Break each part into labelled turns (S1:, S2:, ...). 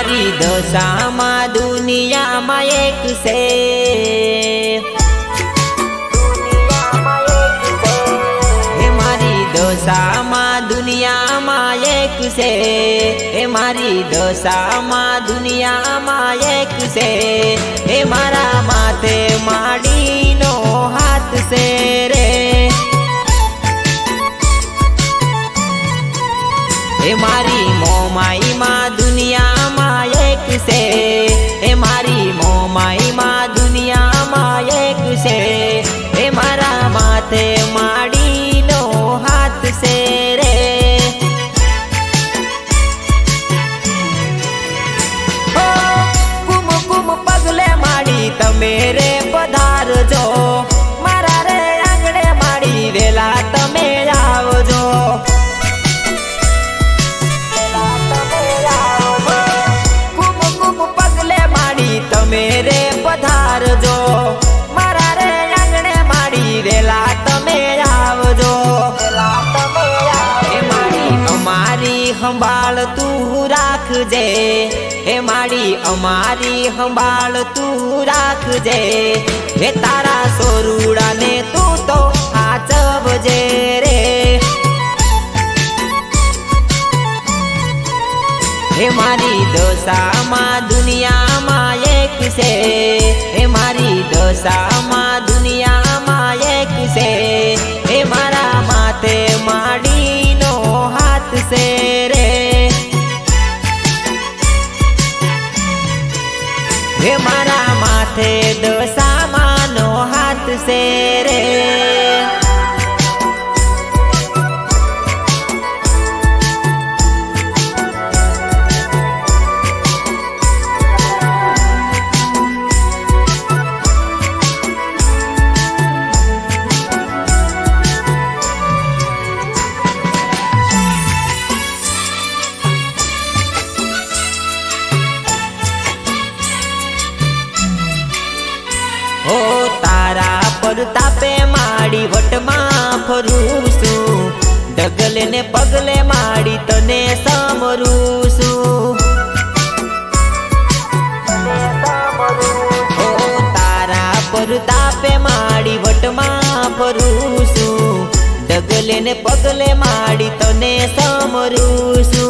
S1: मारी दशामा दुनिया में एक से दशामा दुनिया में एक से मारी दशामा दुनिया में एक से मारा माथे माड़ी नो हाथ से रे मारी मोमाई माँ दुनिया में एक से मारी मोमाई माँ दुनिया में एक से मारा माथे माड़ी नो हाथ से रे ओ कुम कुम पगले माड़ी तमेरे पधार जो मारा रे आंगणे माड़ी वेला तमे आवजो कुम कुम पगले माड़ी तमेरे पधार जो मारा रे आंगणे माड़ी वेला तमे आवजो संभाल तू राख जे हे माड़ी अमारी संभाल तू राख जे हे तारा सोरूड़ा ने तू तो आचब जे रे हे मारी दशामा दुनिया में एक से हे मारी दशामा दुनिया में एक से हे मारा माथे माड़ी नो हाथ से रे हे मारा माथे दशामा नो हाथ से रे ओ तारा पर तापे माड़ी वटमा फरूसू डगले ने पगले माड़ी तने समरूसू ओ तारा पर तापे माड़ी वटमा फरूसू डगले ने पगले माड़ी तने समरूसू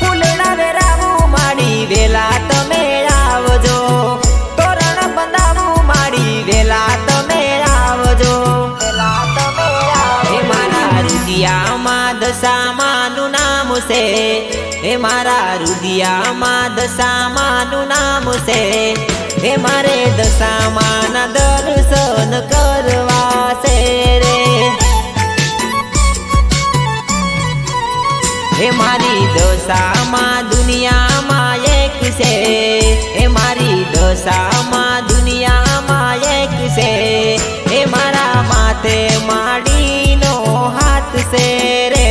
S1: फूलड़ा वेरावू माड़ी वेला तमे आवजो तोरण बंधावू माड़ी वेला तमे आवजो हे मारा रुदिया माँ दशामा नु नाम से हे मारा रुदिया माँ दशामा नु नाम से हे मारे दशामा ना दर्शन करवा से रे हे मारी दशामा दुनिया में एक से हे मारी दशामा दुनिया में एक से हे मारा माथे माड़ी नो हाथ से रे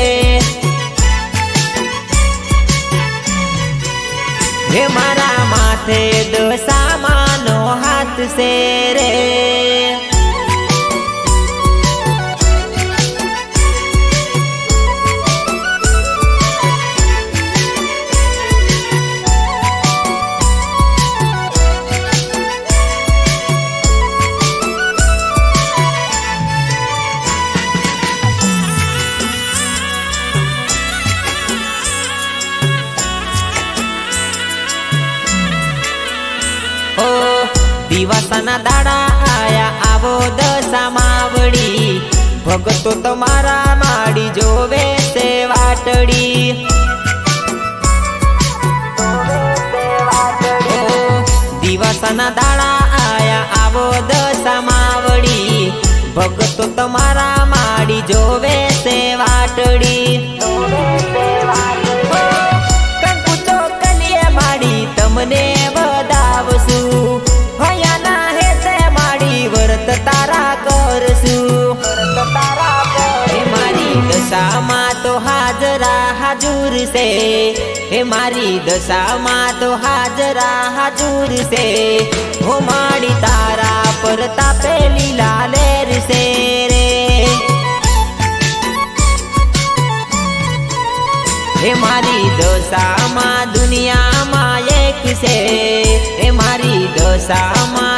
S1: हे मारा माथे दशामा नो हाथ से रे दिवसना दाड़ा आया आवो दशामावड़ी भगतो तमारा माड़ी जोवे से वाटड़ी दिवसना दाड़ा आया आवो दशामावड़ी भगतो तमारा माड़ी जोवे से वाटड़ी कंकु तो कलिए माड़ी तमने बदावसू व्रत तारा करसू हे मारी दशामा तो हाजरा हाजूर से हे मारी दशामा तो हाजरा हाजूर से हो माड़ी तारा पर तापे लीला लेर से रे એ મારી દોસામાં દુનિયામાં એક છે, એ મારી દોસામાં